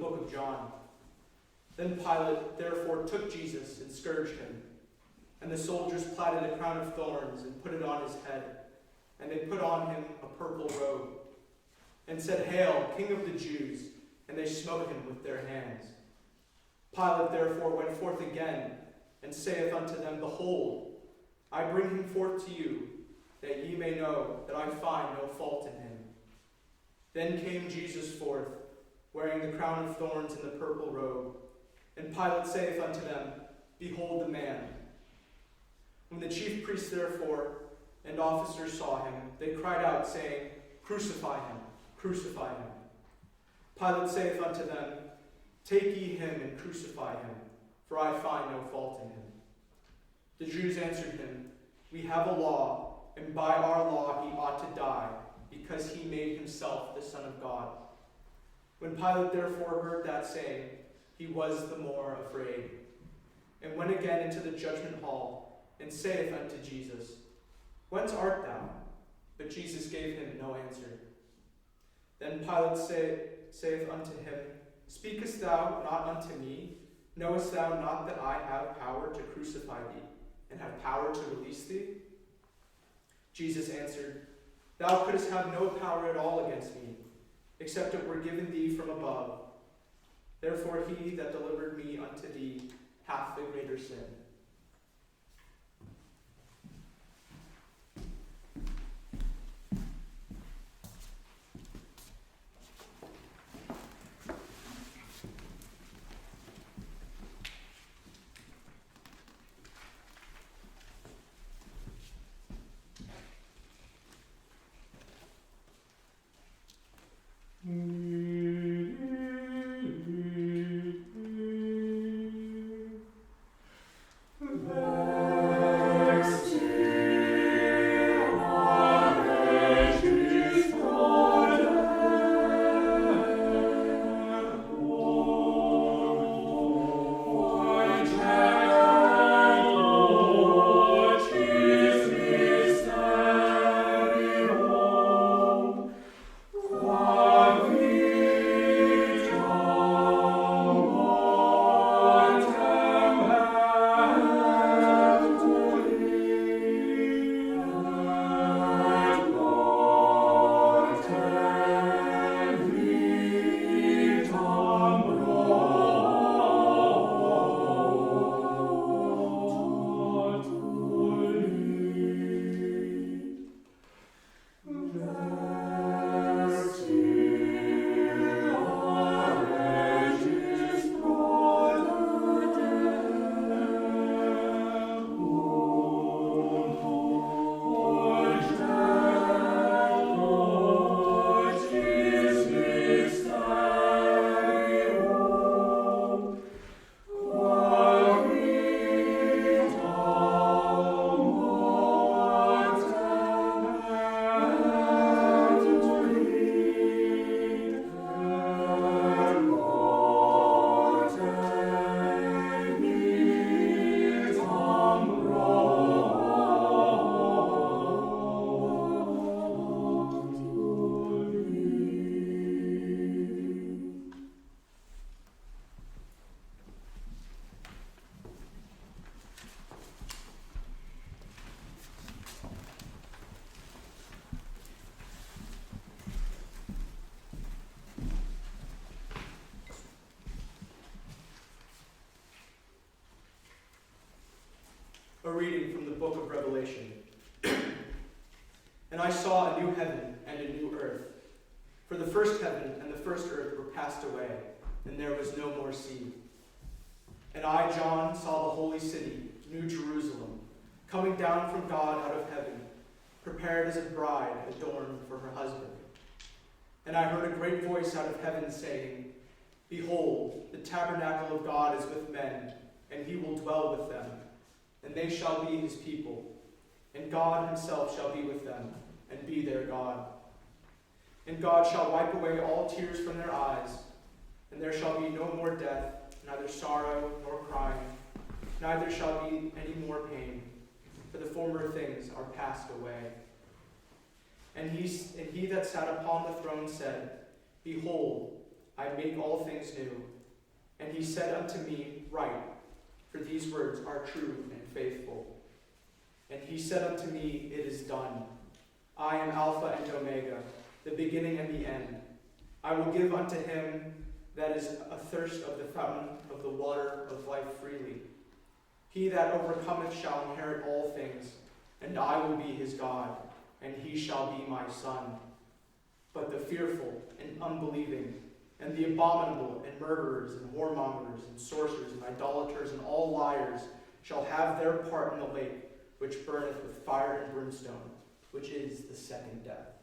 book of John. Then Pilate therefore took Jesus and scourged him. And the soldiers plaited a crown of thorns and put it on his head. And they put on him a purple robe. And said, Hail, King of the Jews! And they smote him with their hands. Pilate therefore went forth again, and saith unto them, Behold, I bring him forth to you, that ye may know that I find no fault in him. Then came Jesus forth, wearing the crown of thorns and the purple robe. And Pilate saith unto them, Behold the man. When the chief priests therefore and officers saw him, they cried out, saying, Crucify him, crucify him. Pilate saith unto them, Take ye him and crucify him, for I find no fault in him. The Jews answered him, We have a law, and by our law he ought to die, because he made himself the Son of God. When Pilate therefore heard that saying, he was the more afraid, and went again into the judgment hall, and saith unto Jesus, Whence art thou? But Jesus gave him no answer. Then Pilate saith unto him, Speakest thou not unto me? Knowest thou not that I have power to crucify thee, and have power to release thee? Jesus answered, Thou couldst have no power at all against me, except it were given thee from above. Therefore he that delivered me unto thee hath the greater sin. A reading from the book of Revelation. And I saw a new heaven and a new earth. For the first heaven and the first earth were passed away, and there was no more sea. And I, John, saw the holy city, New Jerusalem, coming down from God out of heaven, prepared as a bride adorned for her husband. And I heard a great voice out of heaven saying, Behold, the tabernacle of God is with men, and he will dwell with them. And they shall be his people, and God himself shall be with them, and be their God. And God shall wipe away all tears from their eyes, and there shall be no more death, neither sorrow nor crying, neither shall be any more pain, for the former things are passed away. And he that sat upon the throne said, Behold, I make all things new. And he said unto me, Write, for these words are true and faithful. And he said unto me, It is done. I am Alpha and Omega, the beginning and the end. I will give unto him that is athirst of the fountain of the water of life freely. He that overcometh shall inherit all things, and I will be his God, and he shall be my son. But the fearful and unbelieving, and the abominable, and murderers, and whoremongers, and sorcerers, and idolaters, and all liars shall have their part in the lake, which burneth with fire and brimstone, which is the second death.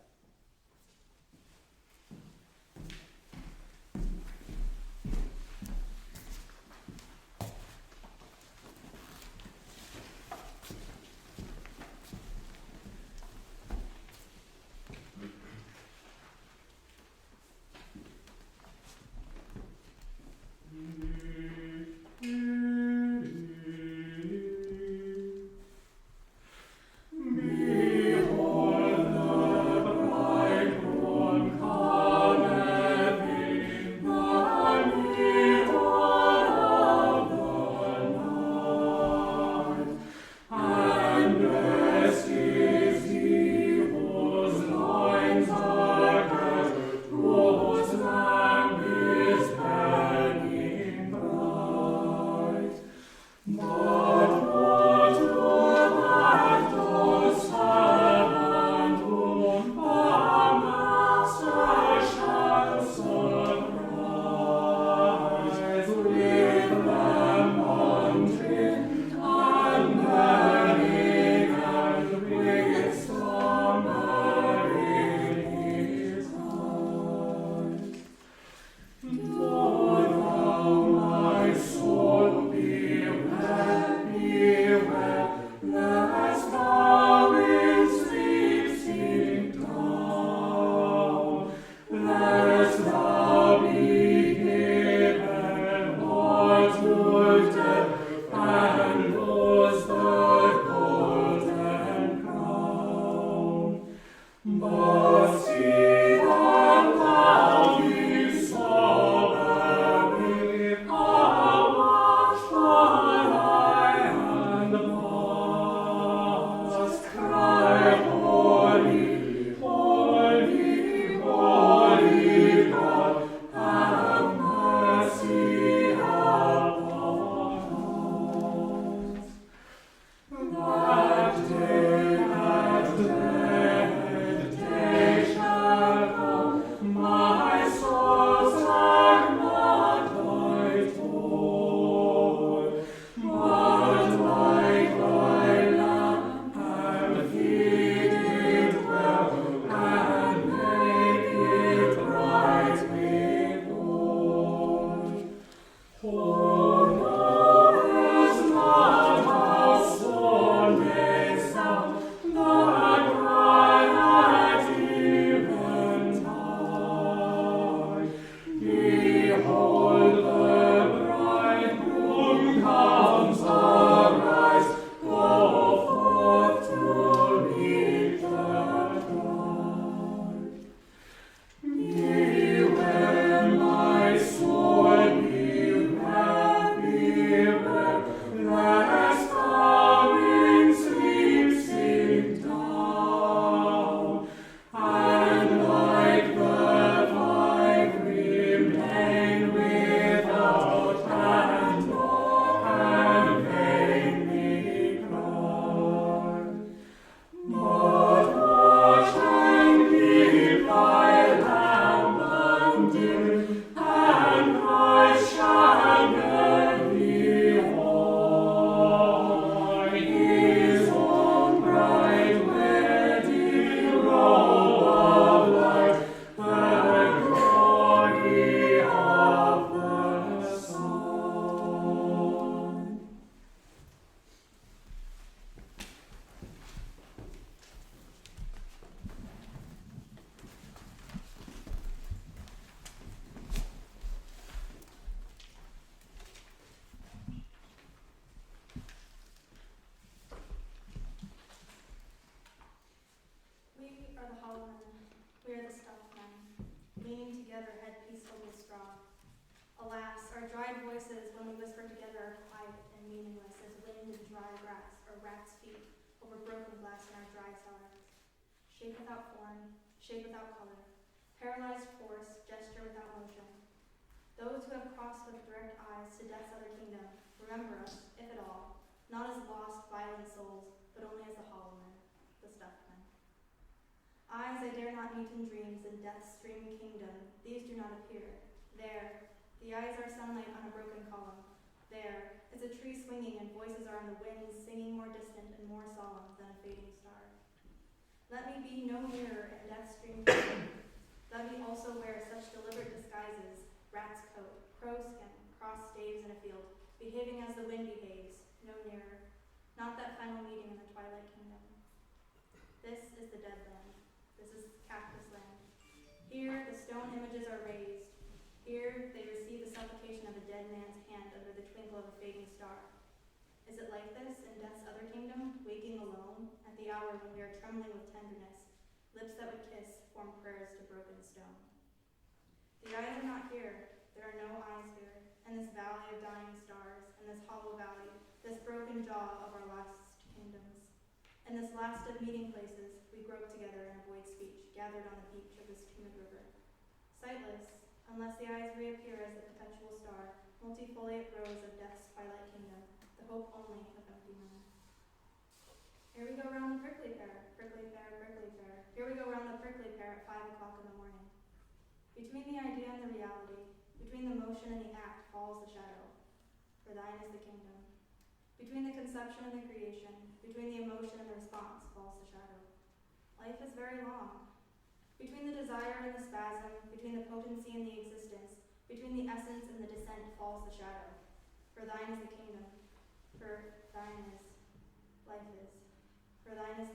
That dead Alas, our dried voices when we whisper together are quiet and meaningless as wind in dry grass or rat's feet over broken glass in our dry cellars. Shape without form, shape without color, paralyzed force, gesture without motion. Those who have crossed with direct eyes to death's other kingdom remember us, if at all, not as lost, violent souls, but only as the hollow men, the stuffed men. Eyes I dare not meet in dreams in death's streaming kingdom, these do not appear. There, the eyes are sunlight on a broken column. There is a tree swinging and voices are in the winds, singing more distant and more solemn than a fading star. Let me be no nearer in death's streaming kingdom. Let me also wear such deliberate disguises, rat's coat, crow skin, cross staves in a field, behaving as the wind behaves, no nearer. Not that final meeting in the twilight kingdom. This is the dead land. This is cactus land. Here the stone images are raised. Here they receive the supplication of a dead man's hand under the twinkle of a fading star. Is it like this in death's other kingdom, waking alone, at the hour when we are trembling with tenderness, lips that would kiss form prayers to broken stone? The eyes are not here. There are no eyes here, in this valley of dying stars, in this hollow valley, this broken jaw of our last kingdoms. In this last of meeting places, we grope together and avoid speech, gathered on the beach of this tumid river. Sightless, unless the eyes reappear as the perpetual star, multifoliate rose of death's twilight kingdom, the hope only of empty men. Here we go round the prickly pear, prickly pear, prickly pear. Here we go round the prickly pear at 5 o'clock in the morning. Between the idea and the reality, between the motion and the act falls the shadow, for thine is the kingdom. Between the conception and the creation, between the emotion and the response falls the shadow. Life is very long. Between the desire and the spasm, between the potency and the existence, between the essence and the descent falls the shadow. For thine is the kingdom. For thine is, life is. For thine is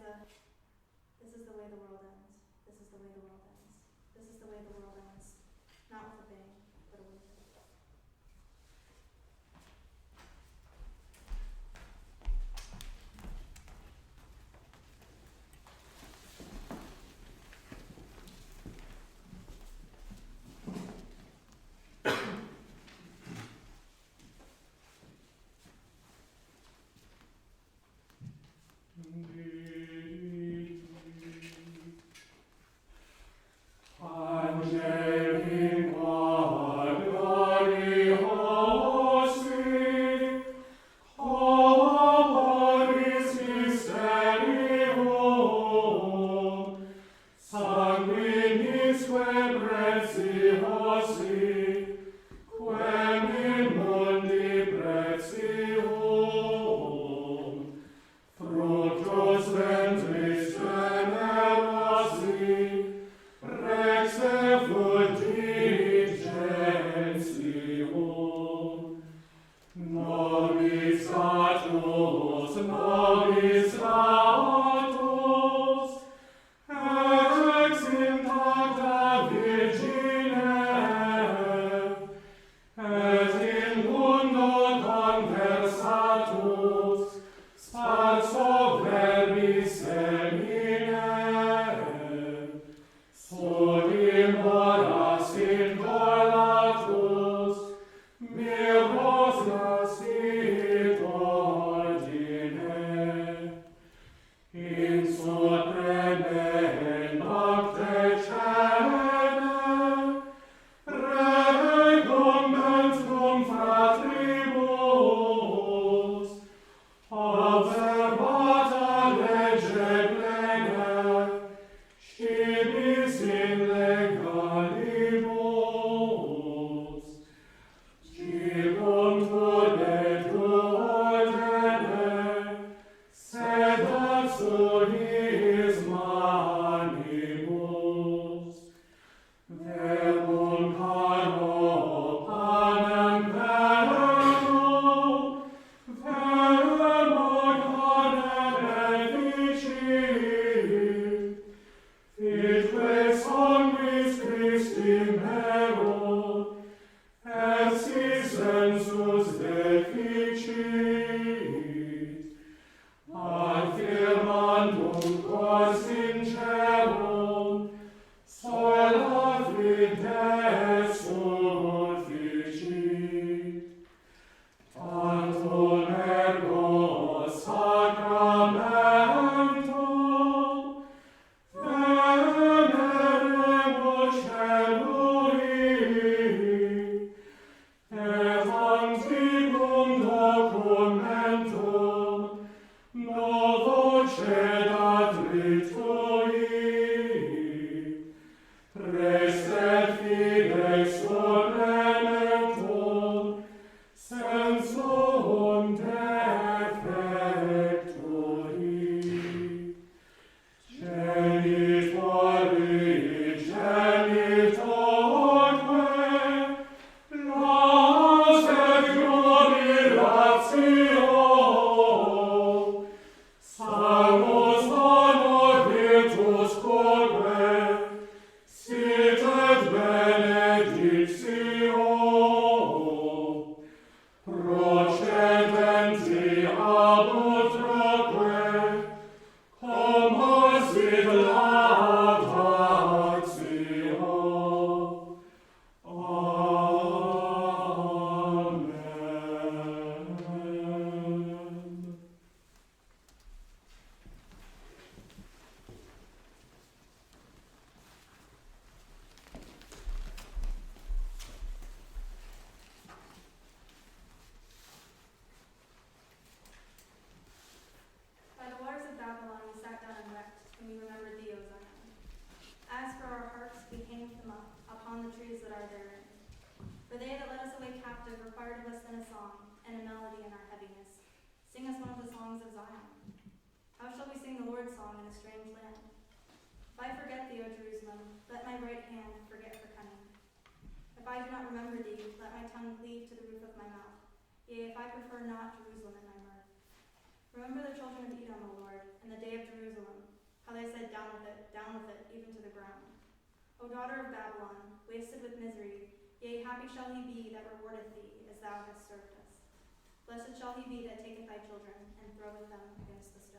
this is the way the world ends. This is the way the world ends. This is the way the world ends. Not with a bang, but a whimper. required of us than a song, and a melody in our heaviness. Sing us one of the songs of Zion. How shall we sing the Lord's song in a strange land? If I forget thee, O Jerusalem, let my right hand forget her cunning. If I do not remember thee, let my tongue cleave to the roof of my mouth. Yea, if I prefer not Jerusalem in my mirth. Remember the children of Edom, O Lord, and the day of Jerusalem, how they said, down with it, even to the ground. O daughter of Babylon, wasted with misery, yea, happy shall he be that rewardeth thee, as thou hast served us. Blessed shall he be that taketh thy children, and throweth them against the stones.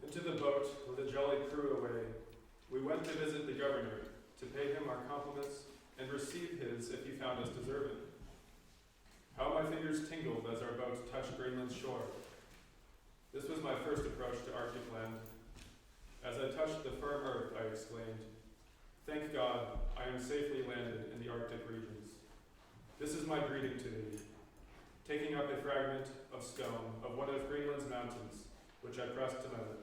Into the boat with a jolly crew away, we went to visit the governor, to pay him our compliments, and receive his if he found us deserving. How my fingers tingled as our boat touched Greenland's shore. This was my first approach to Arctic land. As I touched the firm earth, I exclaimed, "Thank God, I am safely landed in the Arctic regions. This is my greeting to thee," taking up a fragment of stone of one of Greenland's mountains, which I pressed to my lips.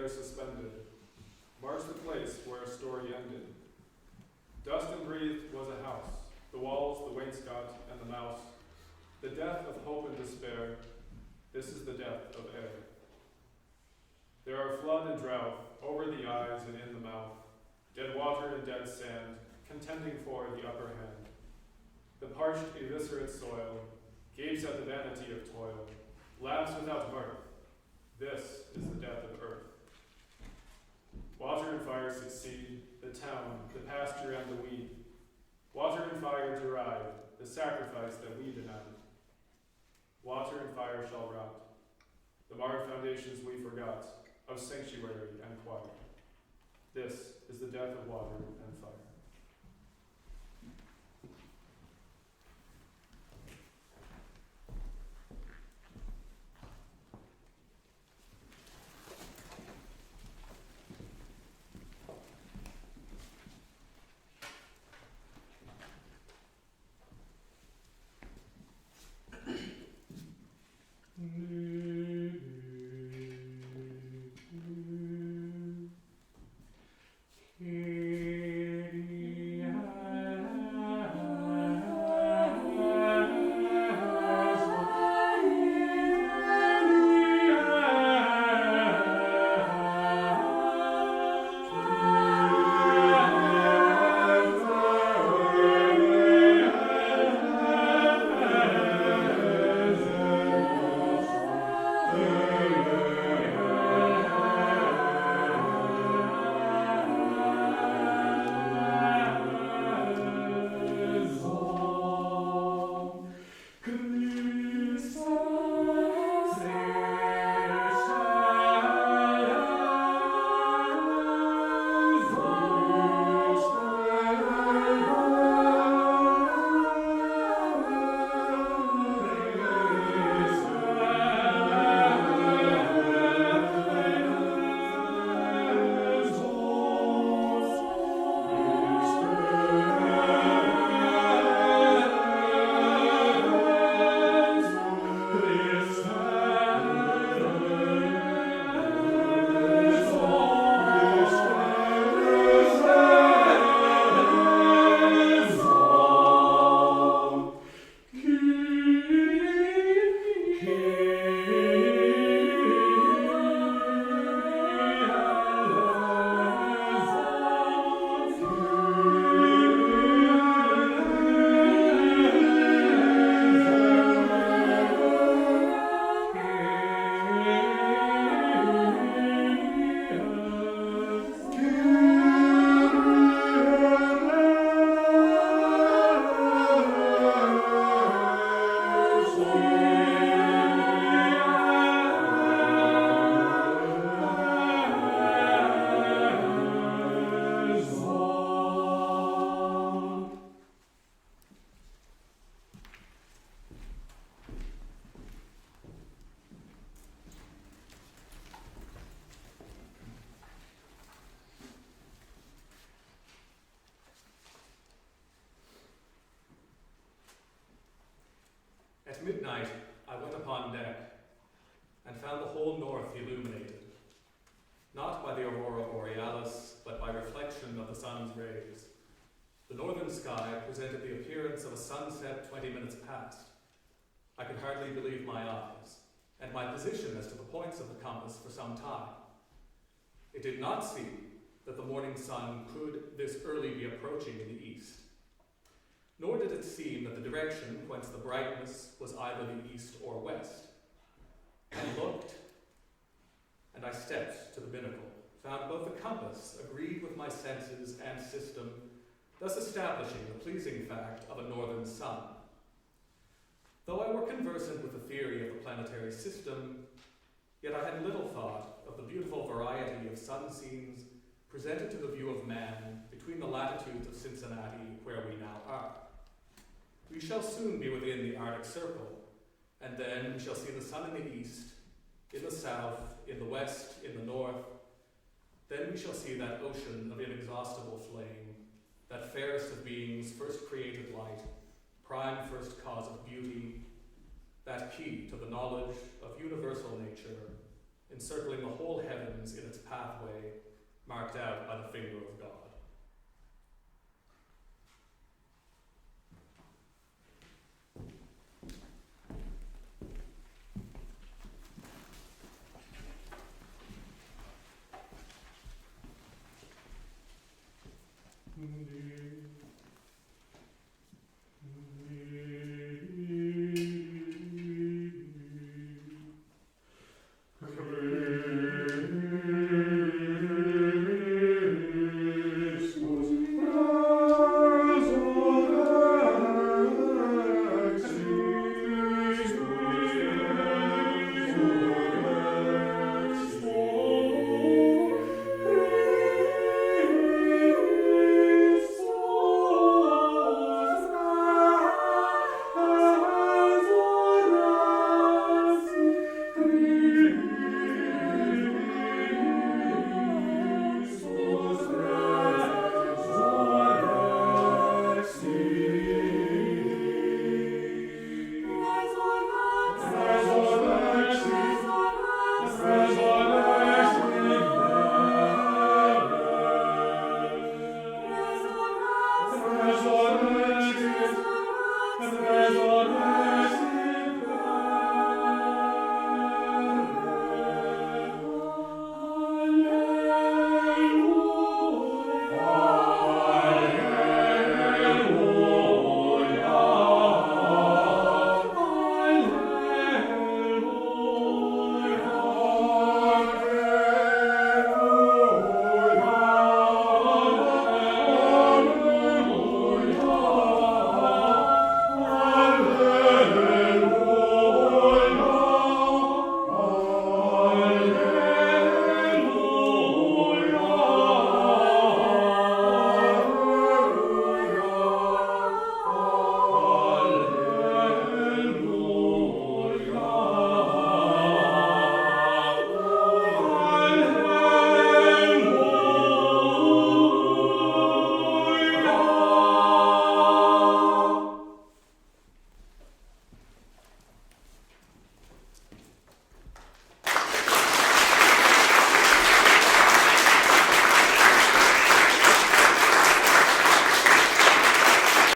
there suspended, marks the place where a story ended. Dust and breathed was a house, the walls, the wainscot, and the mouse. The death of hope and despair, this is the death of air. There are flood and drought, over the eyes and in the mouth, dead water and dead sand, contending for the upper hand. The parched, eviscerate soil gapes at the vanity of toil, laughs without mirth. This is the death of earth. Water and fire succeed, the town, the pasture, and the weed. Water and fire deride the sacrifice that we deny. Water and fire shall rot the marred foundations we forgot of sanctuary and quiet. This is the death of water and fire. At midnight, I went upon deck and found the whole north illuminated, not by the aurora borealis, but by reflection of the sun's rays. The northern sky presented the appearance of a sunset 20 minutes past. I could hardly believe my eyes, and my position as to the points of the compass for some time. It did not seem that the morning sun could this early be approaching in the east. Nor did it seem that the direction whence the brightness was either the east or west. I looked, and I stepped to the binnacle, found both the compass agreed with my senses and system, thus establishing the pleasing fact of a northern sun. Though I were conversant with the theory of the planetary system, yet I had little thought of the beautiful variety of sun scenes presented to the view of man between the latitudes of Cincinnati, where we now are. We shall soon be within the Arctic Circle, and then we shall see the sun in the east, in the south, in the west, in the north. Then we shall see that ocean of inexhaustible flame, that fairest of beings, first created light, prime first cause of beauty, that key to the knowledge of universal nature, encircling the whole heavens in its pathway, marked out by the finger of God.